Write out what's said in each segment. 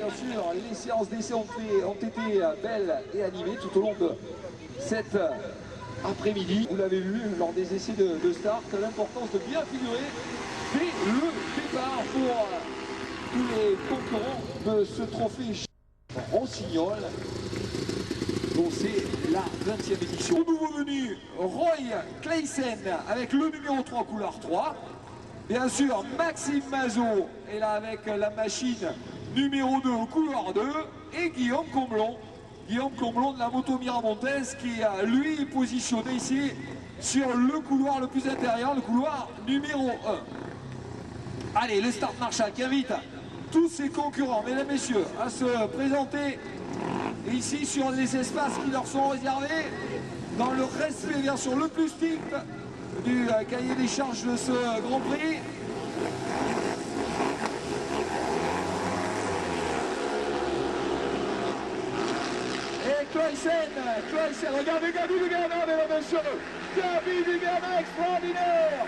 bien sûr, les séances d'essai ont été belles et animées tout au long de cet après-midi. Vous l'avez vu lors des essais de start, l'importance de bien figurer dès le départ pour tous les concurrents de ce trophée Rossignol, dont c'est la 20e édition. Nouveau venu, Roy Claysen avec le numéro 3 couleur 3. Bien sûr, Maxime Mazot est là avec la machine numéro 2 couleur 2 et Guillaume Comblon de la moto Miramontaise qui lui est positionné ici sur le couloir le plus intérieur, le couloir numéro 1. Allez, le start Marshall qui invite tous ses concurrents, mesdames et messieurs, à se présenter ici sur les espaces qui leur sont réservés, dans le respect bien sûr le plus strict du cahier des charges de ce Grand Prix. Et Claysen, regardez Gabi Dugana, mesdames et messieurs, Gabi Dugana extraordinaire.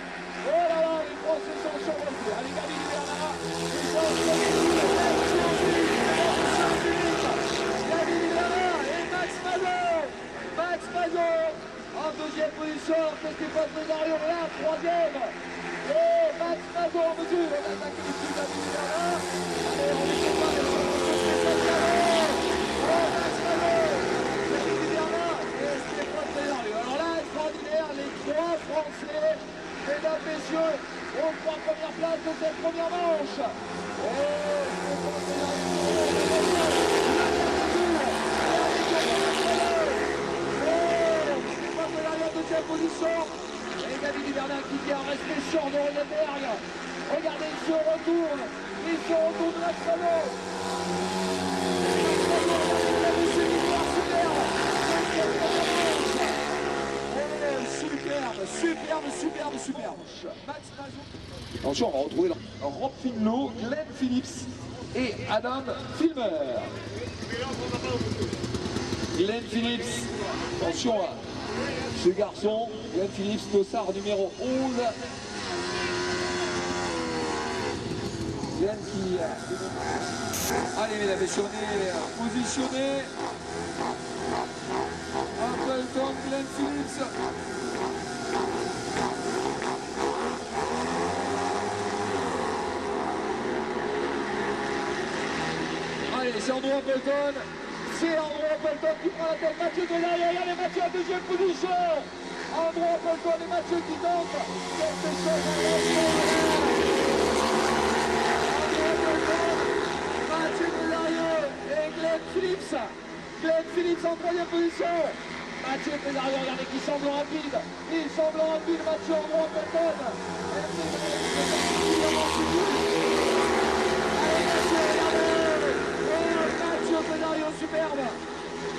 Oh là là, les Français sont surmontés. Allez, Gabi Dugana, Gabi Dugana et Max Mazot en deuxième position, Stéphane Bézario là, troisième. Et Max Mazot en mesure, on attaque les plus Gabi Dugana. Allez, on est content de Stéphane Bézario. Oh, Max Mazot, Gabi Dugana et Stéphane Bézario. Alors là, extraordinaire, les trois Français, mesdames, messieurs, aux trois premières places de cette première manche. Et Stéphane Bézario. Deuxième position, et Gabi Duvernay qui vient rester sur de Rosenberg. Regardez, il se retourne de la salon. Superbe. Max Mazot. Attention, on va retrouver Rob Finlow, Glenn Phillips et Adam Filmer. Glenn Phillips, attention à ce garçon, Glenn Phillips, dossard numéro 11. Glenn qui... Allez, mesdames et messieurs, on est positionné. Appleton, Glenn Phillips. Allez, c'est Andrew Appleton. C'est Andrew Appleton qui prend la tête, Mathieu de derrière, regardez Mathieu en deuxième position. Andrew Appleton et Mathieu qui tentent quelque chose en Mathieu de derrière et Glenn Phillips. Glenn Phillips en troisième position. Mathieu Pézario, regardez qui semble rapide. Mathieu Andrew Appleton. Mathieu Pézario, superbe.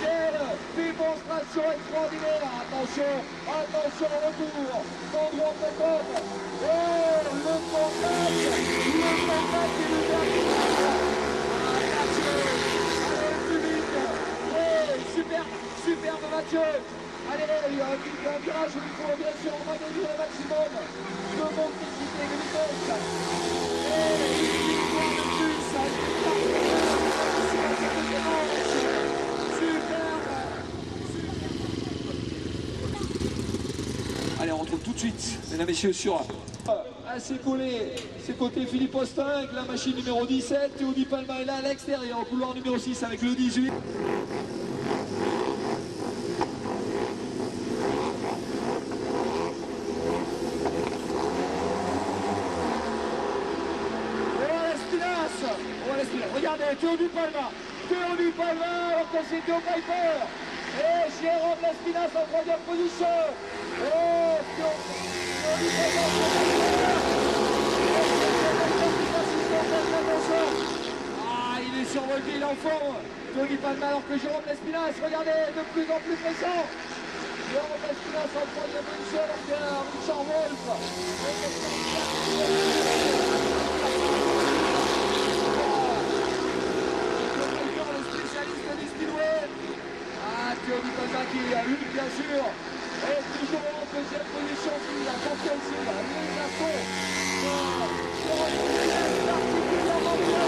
Quelle démonstration extraordinaire. Attention, au retour. Andrew Appleton. Oh, le contact et le dernier. Superbe Mathieu. Allez, il y a un virage où il faut bien sûr en maintenir le maximum de motricité et de vitesse. Et une victoire de plus. Superbe. Allez, on retrouve tout de suite, mesdames et messieurs, sur à ses côtés Philippe Austin avec la machine numéro 17. Théodie Palma est là à l'extérieur, au couloir numéro 6 avec le 18. Regardez, Théodie Palma, alors que c'est Joe Piper. Et Jérôme Lespinasse en troisième position. Oh, Théodie Palma. Ah, il est survolté, il est en forme. Théodie Palma alors que Jérôme Lespinasse, regardez, de plus en plus pressant. Jérôme Lespinasse en troisième position, alors qu'il y a Richard Wolf. Théodie Palma qui a eu bien sûr et toujours en deuxième position qui a tenté aussi la réalisation particulièrement bien.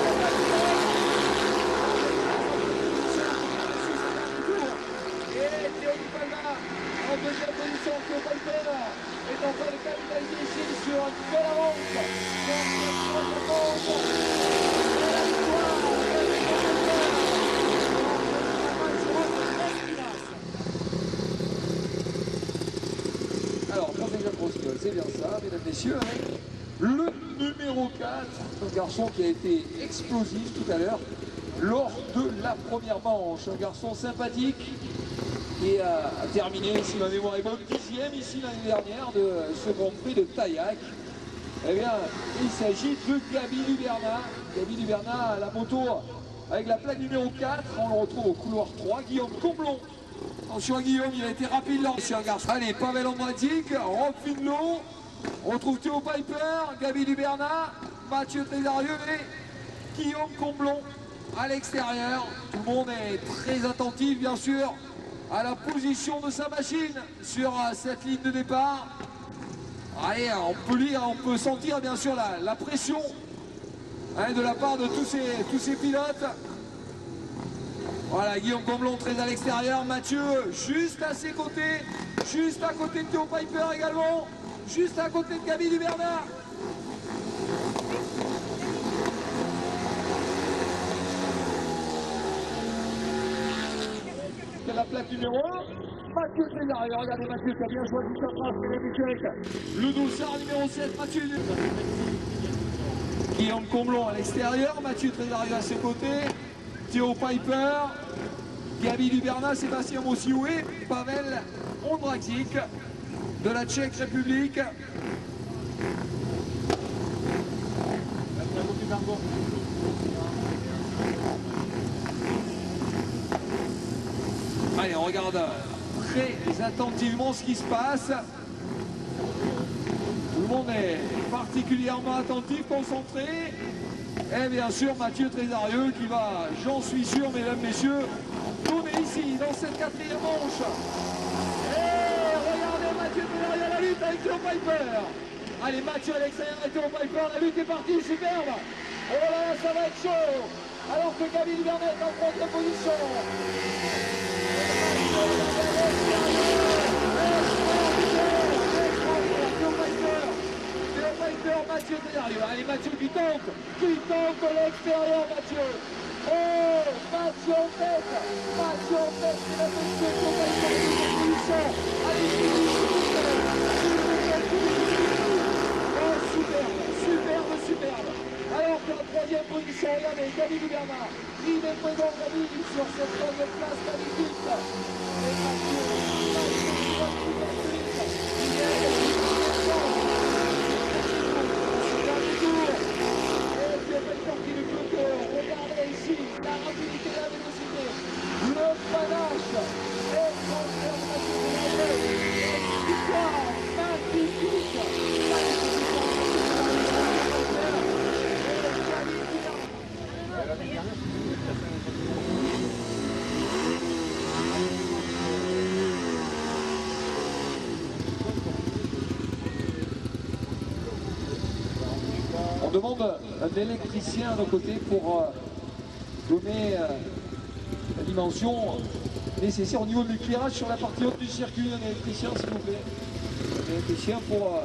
est en train de capitaliser ici sur une belle avance. Alors, Jean-Jacques Rossignol, c'est bien ça, mesdames, messieurs, avec le numéro 4, un garçon qui a été explosif tout à l'heure lors de la première manche. Un garçon sympathique qui a terminé, si ma mémoire est bonne, 10e ici l'année dernière de ce Grand Prix de Taillac. Eh bien, il s'agit de Gaby Luberna. Gaby Luberna à la moto avec la plaque numéro 4. On le retrouve au couloir 3. Guillaume Comblon. Attention à Guillaume, il a été rapide là. Allez, Pavel Ondratic, Rob Finlo. On retrouve Théo Piper, Gaby Luberna, Mathieu Trésarieux et Guillaume Comblon à l'extérieur. Tout le monde est très attentif, bien sûr, à la position de sa machine sur cette ligne de départ. Allez, on peut lire, on peut sentir bien sûr la pression de la part de tous ces pilotes. Voilà, Guillaume Comblon très à l'extérieur, Mathieu juste à ses côtés, juste à côté de Théo Piper également, juste à côté de Gaby Luberna. C'est la plaque numéro 1, Mathieu Trésarieux. Regardez Mathieu qui a bien choisi sa place, le dossard numéro 7, Mathieu. Guillaume Comblon à l'extérieur, Mathieu Trésarieux à ses côtés, Théo Piper, Gaby Luberna, Sébastien Mossioué, Pavel Ondratic de la Tchèque République. Allez, on regarde très attentivement ce qui se passe. Tout le monde est particulièrement attentif, concentré. Et bien sûr, Mathieu Trésarieux qui va, j'en suis sûr, mesdames, messieurs, tourner ici, dans cette quatrième manche. Et regardez Mathieu Trésarieux à la lutte avec Théo Piper. Allez, Mathieu à l'extérieur et Théo Piper, la lutte est partie, superbe. Oh là là, ça va être chaud. Alors que Gaby Luberna est en première position. Mathieu Trésarieux, allez Mathieu qui tente de l'extérieur Mathieu. Oh, Mathieu en tête, c'est la position. Oh, superbe. Alors que la troisième position, regardez, Gaby Luberna, il est présent Gaby sur cette troisième place magnifique. Et Mathieu qui va regardez ici la rapidité et la vélocité, le panache, et transfert de victoire magnifique. On demande un électricien à nos côtés pour donner la dimension nécessaire au niveau de l'éclairage sur la partie haute du circuit. Un électricien, s'il vous plaît. Un électricien pour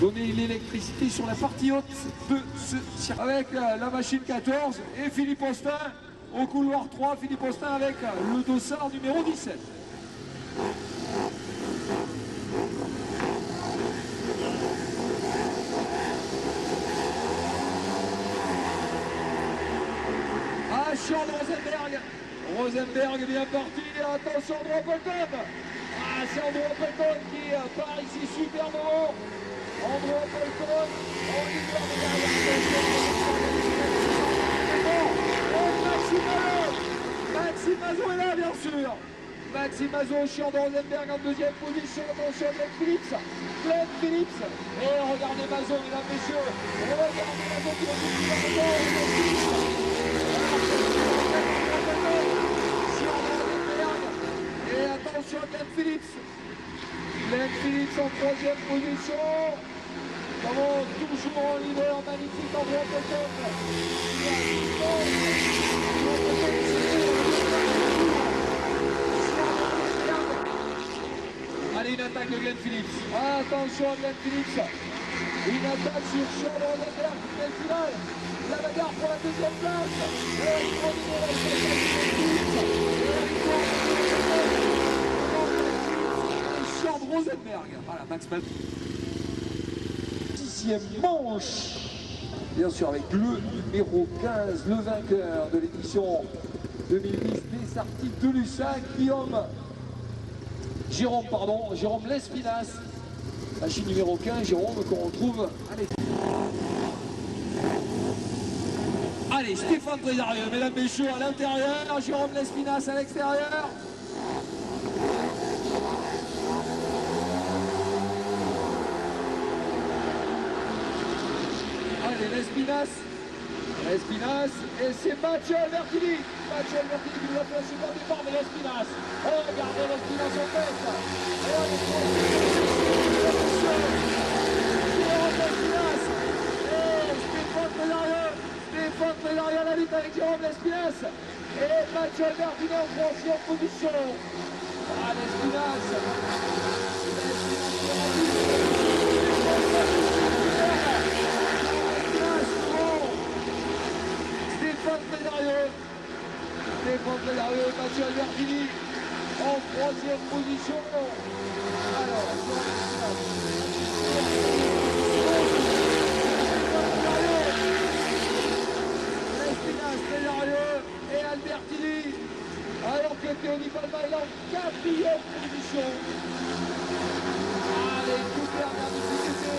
donner l'électricité sur la partie haute de ce circuit. Avec la machine 14 et Philippe Austin au couloir 3. Philippe Austin avec le dossard numéro 17. Sean Rosenberg bien parti, attention Andrew Appleton. C'est Andrew Appleton qui part ici superbement. Andrew Appleton en leader de derrière. Maxime Mazot est là bien sûr. Maxime Mazot, Sean Rosenberg en deuxième position, attention Glenn Phillips. Et regardez Mazot, mesdames, messieurs. Regardez Mazot qui va tout et attention Glenn Phillips en troisième position. Comment toujours en leader magnifique en droit de Allez, une l'attaque de Glenn Phillips. Attention à Glenn Phillips. Une attaque sur Sean Rosenberg qui fait le final. La bagarre pour la deuxième place. Sean Rosenberg. Voilà, Max Mal. 6e manche. Bien sûr avec le numéro 15, le vainqueur de l'édition 2010 des Arctiques de Lussac, Jérôme Lespinasse. Machine numéro 15, Jérôme, qu'on retrouve. Allez, Stéphane Trézarieux, mesdames, messieurs, à l'intérieur, Jérôme Lespinasse à l'extérieur. Allez, Lespinasse, et c'est Mathieu Albertini. Mathieu Albertini qui nous a fait un super départ, mais Lespinasse. Oh, regardez Lespinasse en tête. Et on est Lespinasse. Et Stéphane Trézarieux à la lutte avec Jérôme Lespinasse. Et Mathieu Albertini en 3e position. Ah, Lespinasse. Stéphane Trézarieux, Mathieu Albertini en 3e position. Alors, Lespinasse, Trézarieux et Albertini. Alors que Théonie Palma est en 4e position. Allez, super difficulté.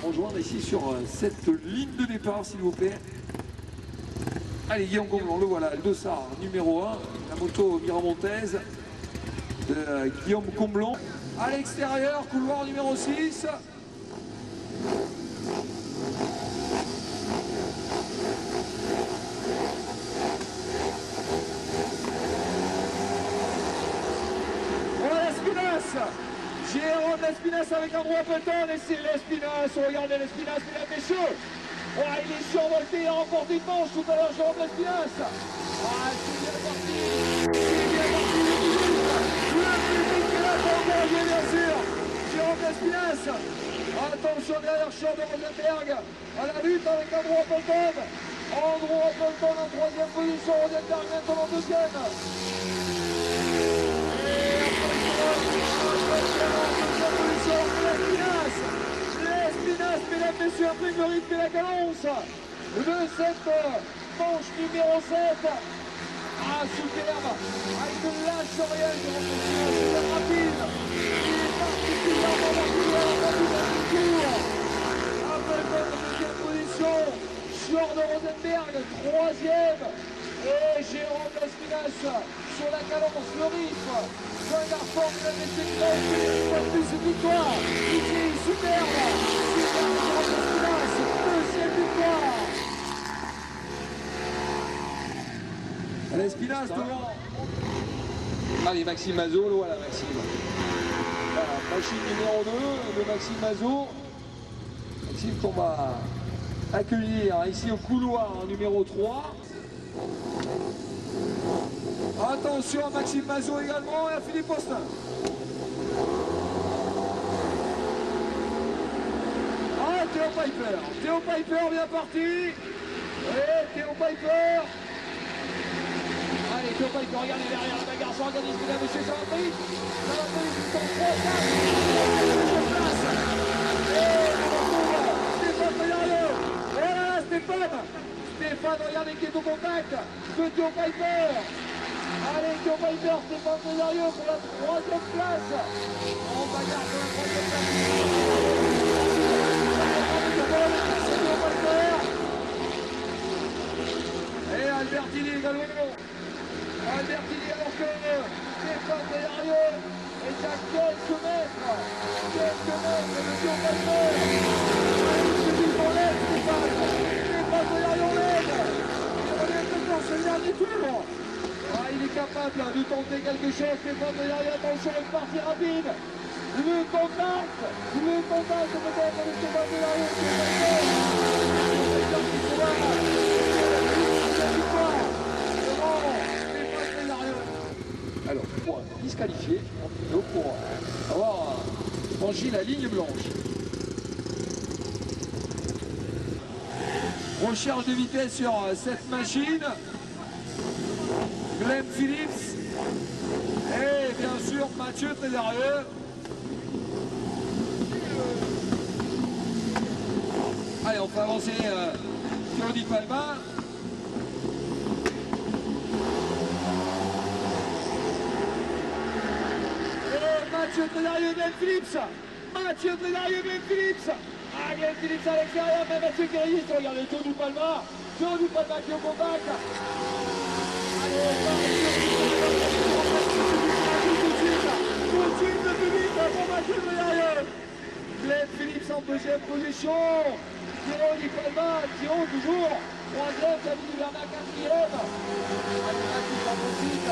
Rejoindre ici sur cette ligne de départ, s'il vous plaît. Allez, Guillaume Comblon, le voilà, le dossard numéro 1, la moto miramontaise de Guillaume Comblon. À l'extérieur, couloir numéro 6. Jérôme Lespinasse avec un gros Appleton, et c'est Lespinasse, regardez Lespinasse, mesdames et messieurs. Ouais, il est survolté, il a remporté une manche tout à l'heure, Jérôme Lespinasse. Ah, c'est bien parti, le public est là pour encourager, bien sûr. Jérôme Lespinasse, attention derrière Sean Rosenberg, à la lutte avec un gros Appleton. Andrew Appleton en 3e position, Rosenberg maintenant en 2e. Lespinasse, mesdames, messieurs, après le rythme et la cadence de cette manche numéro 7. Ah, superbe, avec de lâche rien, c'est rapide. Il est particulièrement rapide à tour. Appleton en 2e position, Sean Rosenberg 3e. Et Jérôme Lespinasse sur la cadence, le rythme. Un garçon qui a laissé une victoire. Ici, superbe. Jérôme Lespinasse, 2e victoire. Lespinasse devant. Allez, Maxime Mazot, le voilà Maxime. Voilà, machine numéro 2 de Maxime Mazot. Maxime qu'on va accueillir ici au couloir numéro 3. Attention à Maxime Mazot également et à Philippe Postin. Ah, Théo Piper bien parti. Et Théo Piper. Allez, Théo Piper, regardez derrière la bagarre s'organise, mesdames et messieurs, ça va très vite. Ça va très vite, en 3, 4. Et on retrouve Stéphane Trézarieux. Voilà Stéphane, regardez qui est au contact de Théo Piper. Allez, Théo Piper, Stéphane Trézarieux pour la 3e place. En bagarre pour la 3e place. Et Albertini également. Albertini alors que Stéphane Trézarieux est à quelques mètres de Théo Piper. Allez, Stéphane Trézarieux en l'aide. Il revient maintenant sur le dernier tour. Ah, il est capable de tenter quelque chose, Stéphane Trézarieux, attention, une partie rapide. Le contact peut-être avec Stéphane Trézarieux. pour avoir franchi la ligne blanche. Recherche de vitesse sur cette machine. Glenn Phillips et bien sûr Mathieu Trédarieux. Allez, on fait avancer Théo Palma. Et Mathieu Trédarieux, Glenn Phillips. Mathieu Trédarieux, Glenn Phillips. Ah, Glenn Phillips à l'extérieur, mais Mathieu qui résiste. Regardez Théo Palma. Théo Palma qui est au contact. Tout de public pour Mathieu Trédarieux. Glenn Phillips en deuxième position. Théo Palma, Théo toujours. Troisième, Camille Duvernat, quatrième. Allez, Mathieu en poursuite.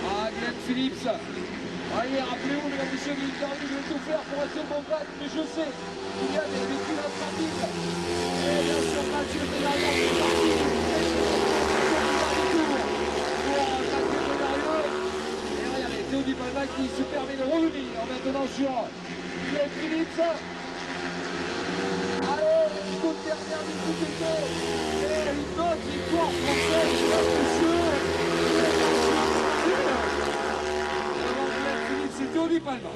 Ah, Glenn Phillips. Allez, rappelez-vous, mesdames et messieurs, l'interview, je vais tout faire pour être bon bac, mais je sais qu'il y a des pilotes rapides. Et bien sûr, Mathieu Trédarieux est parti. Pour Mathieu Trédarieux. Et regardez, Théo Palma qui se permet de revenir maintenant sur Glenn Phillips. Allez, toute dernière difficulté. Et une autre victoire française, mesdames et messieurs. C'est Théo Palma.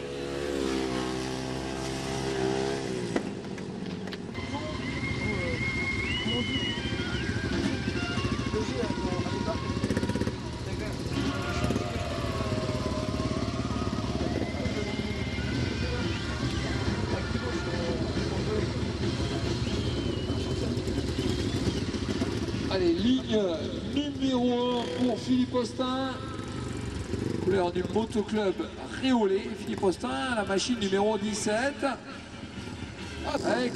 Allez, ligne numéro 1 pour Philippe Austin. Couleur du motoclub Réolé, Philippe Austin, la machine numéro 17. Avec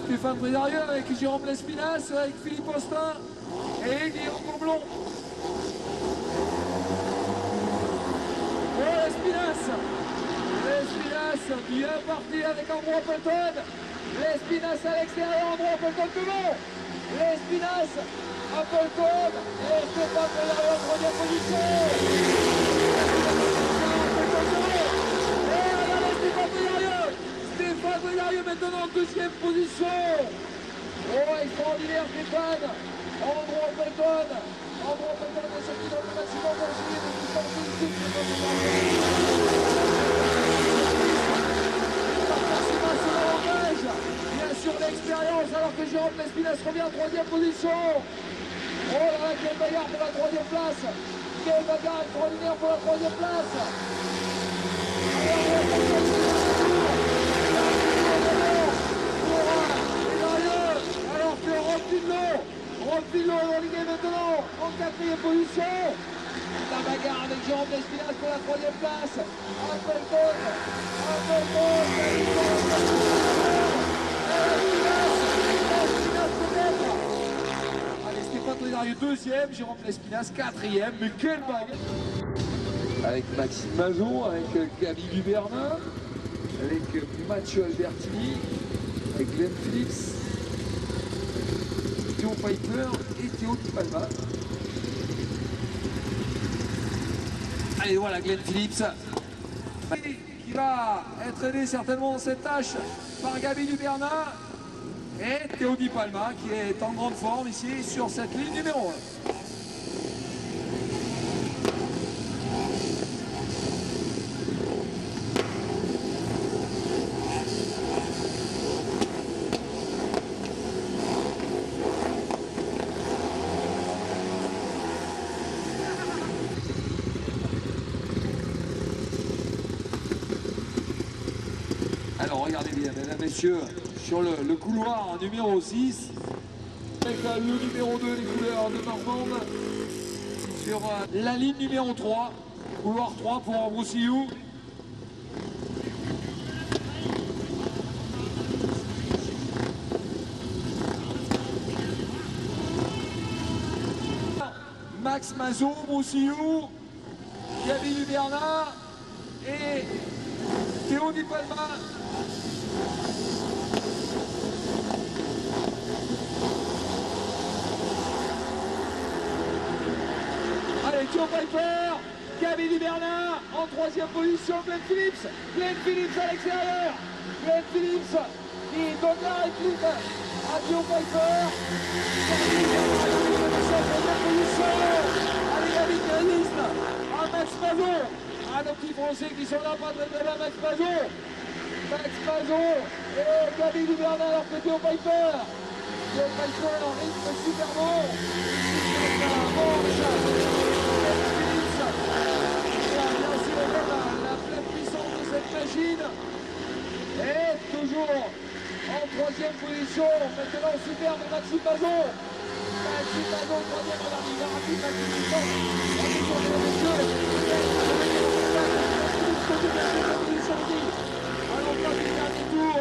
Stéphane Trédarieux, avec Jérôme Lespinasse, avec Philippe Austin et Guillaume Comblon. Oh, Lespinasse bien parti avec Andrew Appleton. Lespinasse à l'extérieur, Andrew Appleton devant. Lespinasse, Appleton et Stéphane Trédarieux en première position. Stéphane Trédarieux maintenant en deuxième position. Oh, extraordinaire Stéphane. Andrew Appleton. Andrew Appleton est sorti dans le maximum pour essayer de tout faire positif. Bien sûr l'expérience alors que Jérôme Lespinasse revient en troisième position. Oh là là, quelle bagarre pour la troisième place. Quelle bagarre extraordinaire pour la troisième place. Alors que Rompillo est relégué maintenant en quatrième position. La bagarre avec Jérôme Lespinasse pour la troisième place. Appleton. Allez, Stéphane Trédarieux deuxième, Jérôme Lespinasse quatrième. Mais quelle bagarre! Avec Maxime Mazot, avec Camille Duvernat, avec Mathieu Albertini, avec Glenn Phillips, Théo Piper et Théo Palma. Allez, voilà Glenn Phillips qui va être aidé certainement dans cette tâche par Gabi Duvernat et Théo Palma qui est en grande forme ici sur cette ligne numéro 1. Alors regardez bien, mesdames et messieurs, sur le couloir numéro 6, avec le numéro 2, les couleurs de Normande, sur la ligne numéro 3, couloir 3 pour Broussillou. Max Mazot, Broussillou, Gabi Duvernat et Théo Palma. Allez, Joe Piper, Gaby Dubernat en troisième position, Glenn Phillips. Glenn Phillips à l'extérieur. Glenn Phillips qui donne la réplique à Joe Piper. Allez, David Grélis, à Max Mazot. Ah, nos petits Français qui sont là, pas très bien, Max Mazot. Max Mazot et Gaby Dubernat alors que Joe Piper. Joe Piper en rythme super bon. La pleine puissance de cette machine est toujours en troisième position. Maintenant, superbe Maxime Bazot. Maxime Bazot, troisième, regarde, il va rapide, Maxime Bazot. Attention, mesdames et messieurs. Allons pas du dernier tour.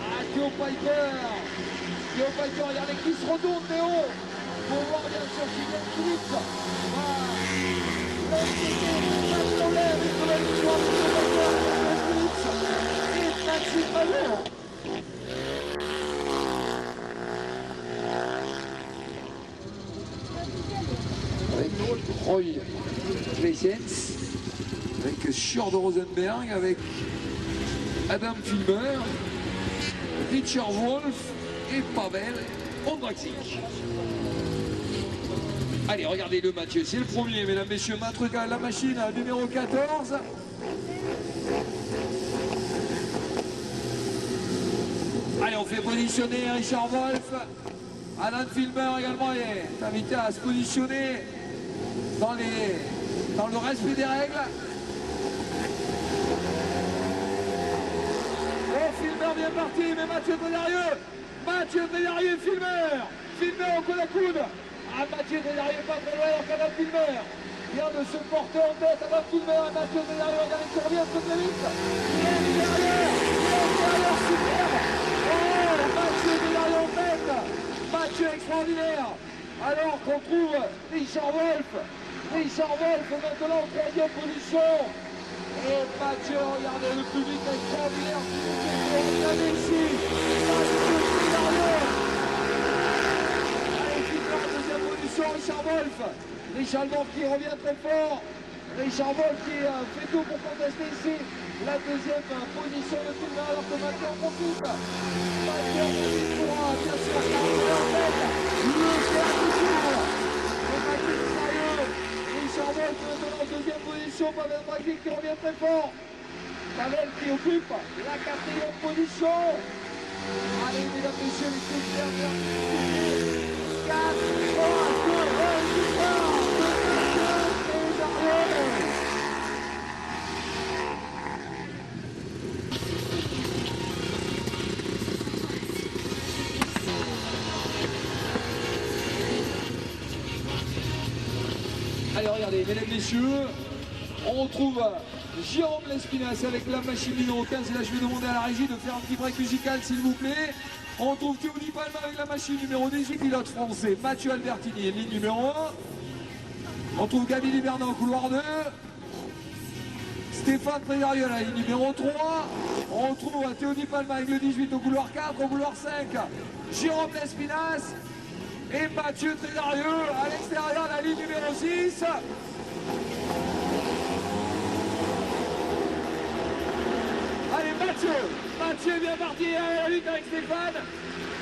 Ah, Joe Piper. Joe Piper, regardez qui se retourne, Théo. Pour voir bien sûr si Glenn Phillips va l'impliquer, pas de problème, il faut la victoire de Glenn Phillips et Maxime Bazot. Avec Roy Kleisens, avec Sjord Rosenberg, avec Adam Filmer, Richard Wolf et Pavel Ondraxic. Allez, regardez-le Mathieu, c'est le premier, mesdames, messieurs, Matruga, la machine numéro 14. Allez, on fait positionner Richard Wolf. Alan Filmer également est invité à se positionner dans le respect des règles. Oh, Filmer bien parti, mais Mathieu Trédarieux, Filmer au coude à coude. Ah, Mathieu Trédarieux pas très loin qu'Adam Filmer vient de se porter en tête. Adam Filmer et Mathieu Trédarieux, regardez qui revient très vite. Il est derrière, superbe. Oh, Mathieu Trédarieux en tête. Mathieu extraordinaire. Alors qu'on trouve Richard Wolf maintenant en troisième position. Et Mathieu, regardez le public extraordinaire. Regardez ici. Mathieu Trédarieux. Richard Wolf qui revient très fort. Richard Wolf qui fait tout pour contester ici la deuxième position de tout le monde alors que Mathieu en profite. Mathieu pourra bien sûr s'arrêter en tête. Le dernier tour. Et Mathieu sérieux. Richard Wolf maintenant en deuxième position. Pavel Ondraxic qui revient très fort. Pavel qui occupe la quatrième position. Allez, mesdames, messieurs, les toutes dernières minutes. 4, 3, 2, 1, victoire de Mathieu. Allez, regardez, mesdames, messieurs, on retrouve Jérôme Lespinasse avec la machine numéro 15. Et là, je vais demander à la régie de faire un petit break musical, s'il vous plaît. On retrouve Théonie Palma avec la machine numéro 18, pilote français Mathieu Albertini, ligne numéro 1. On retrouve Gaby Dubernat au couloir 2. Stéphane Trédarieux à la ligne numéro 3. On retrouve Théonie Palma avec le 18 au couloir 4. Au couloir 5, Jérôme Lespinasse et Mathieu Trédarieux à l'extérieur de la ligne numéro 6. Allez, Mathieu bien parti à la lutte avec Stéphane.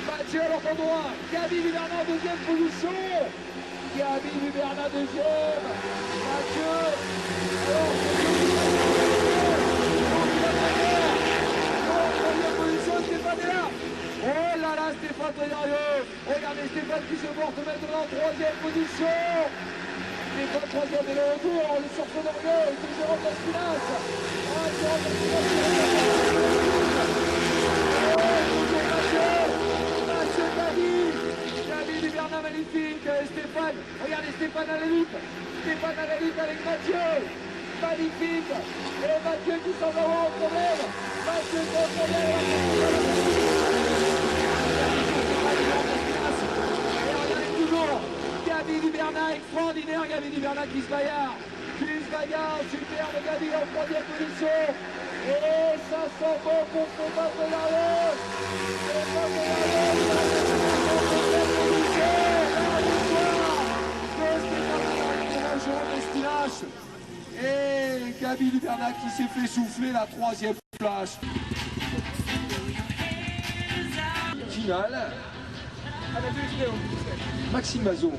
Mathieu à l'autre endroit. Gaby Dubernat en deuxième position. Gaby Dubernat deuxième. Mathieu. Alors, en troisième position, Stéphane est là. Oh là là, Stéphane Trédarieux. Regardez Stéphane qui se porte maintenant en troisième position. Stéphane troisième et le retour, le sursaut d'orgueil de Jérôme Lespinasse. Mathieu Gaby Dubernat magnifique. Stéphane, regardez Stéphane à la lutte. Stéphane à la lutte avec Mathieu. Magnifique. Et Mathieu qui s'en va avoir un problème. Mathieu qui s'en va avoir un problème. Toujours Gaby Dubernat, extraordinaire Gaby Dubernat qui se bagarre. Superbe Gaby en troisième position. Et ça sent bon pour Stéphane Trédarieux. Stéphane Trédarieux, en troisième position. La victoire de Stéphane Trédarieux. Jérôme Lespinasse et Gabi Lubernac qui s'est fait souffler la 3e place. Finale. Maxime Mazot.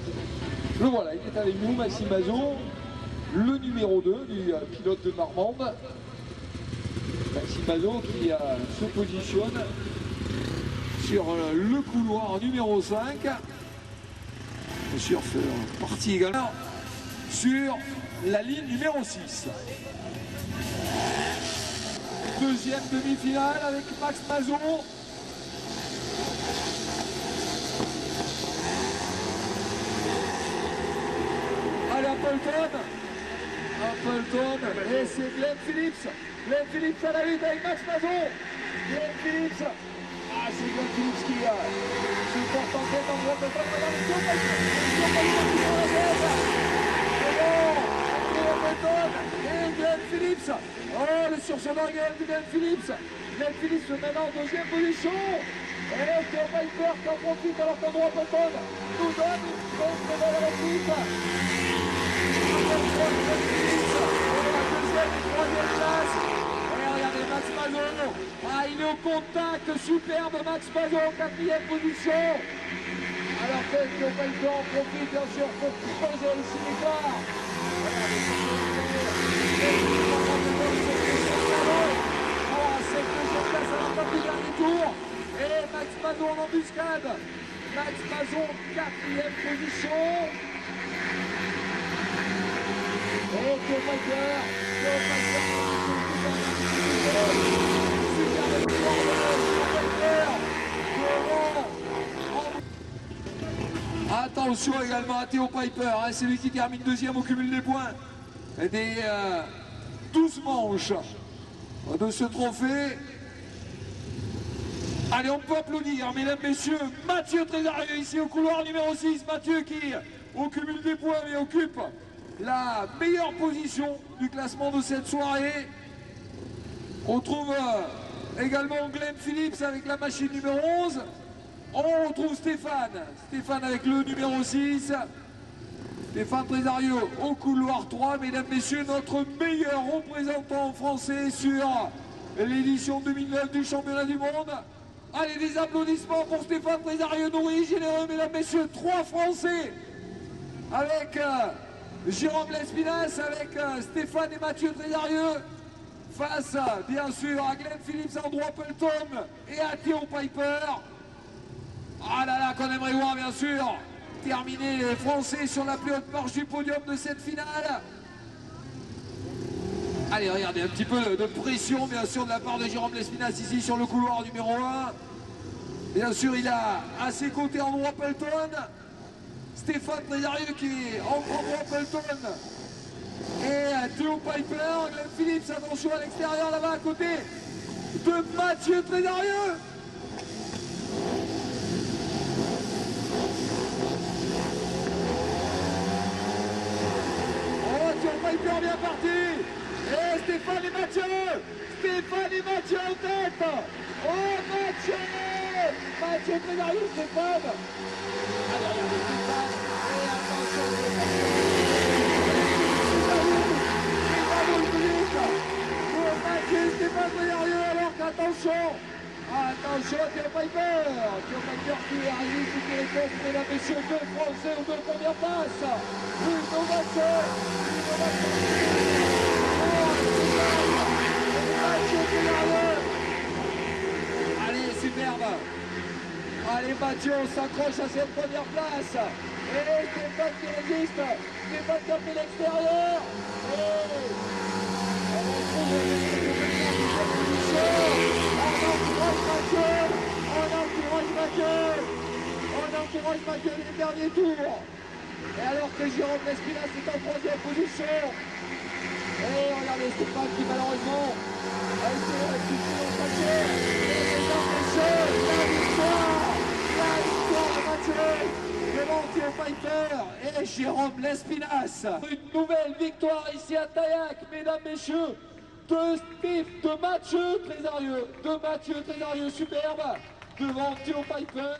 Le voilà, il est avec nous, Maxime Mazot, le numéro 2 du pilote de Marmande. Maxime Mazot qui se positionne sur le couloir numéro 5. Bien sûr, fait partie également sur la ligne numéro 6. Deuxième demi-finale avec Max Mazot. Allez, Appleton, et c'est Glenn Phillips. Glenn Phillips à la lutte avec Max Mazot. Glenn Phillips, c'est Glenn Phillips qui se porte en tête en droite de tête. Et Glenn Phillips, oh le sursaut de Glenn Phillips. Glenn Phillips maintenant en deuxième position. Et Theo Piper qui en profite alors qu'Andrew Appleton nous donne une grosse médaille à la suite. Regardez Max Mazot, il est au contact, superbe Max Mazot en 4e position. Alors que Theo Piper en profite bien sûr pour creuser aussi l'écart. Pour cette deuxième place à l'entente du dernier tour. Et Max Mazot en embuscade. Max Mazot 4e position. Et Theo Piper, attention également à Theo Piper, c'est lui qui termine deuxième au cumul des points des 12 manches de ce trophée. Allez, on peut applaudir, mesdames, messieurs, Mathieu Trésarieux ici au couloir numéro 6. Mathieu qui, au cumul des points, mais occupe la meilleure position du classement de cette soirée. On trouve également Glenn Phillips avec la machine numéro 11. On retrouve Stéphane avec le numéro 6. Stéphane Trésarieux au couloir 3. Mesdames, messieurs, notre meilleur représentant français sur l'édition 2009 du championnat du monde. Allez, des applaudissements pour Stéphane Trésarieux, nourri, généreux, mesdames, messieurs, 3 Français avec Jérôme Lespinasse, avec Stéphane et Mathieu Trésarieux, face bien sûr à Glenn Phillips, Andrew Appleton et à Theo Piper. Ah là là, qu'on aimerait voir bien sûr terminer les Français sur la plus haute marche du podium de cette finale. Allez, regardez, un petit peu de pression bien sûr de la part de Jérôme Lespinasse ici sur le couloir numéro 1. Bien sûr, il a à ses côtés Andrew Appleton, Stéphane Trésarieux qui est entre Andrew Appleton et Theo Piper. Glenn Phillips, attention à l'extérieur là-bas à côté de Mathieu Trésarieux. Oh, Theo Piper bien parti. Et Stéphane et Mathieu en tête. Oh, Mathieu Trésarieux, Stéphane. Allez, regardez Stéphane. Et attention, Stéphane Trésarieux, alors qu'attention. Attention, Theo Piper qui arrive sous les postes, mesdames, messieurs, 2 Français aux 2 premières places. Une ovation. Allez, superbe. Allez, Mathieu, on s'accroche à cette première place. Et Stéphane qui résiste. Stéphane qui a fait l'extérieur. On encourage Mathieu les derniers tours. Et alors que Jérôme Lespinasse est en 3e position. Et regardez Stéphane qui malheureusement a été récupéré au paquet. Et mesdames, messieurs, la victoire de Mathieu devant Theo Piper et Jérôme Lespinasse. Une nouvelle victoire ici à Taillac, mesdames, messieurs, de Mathieu Trésarieux, superbe, devant Theo Piper.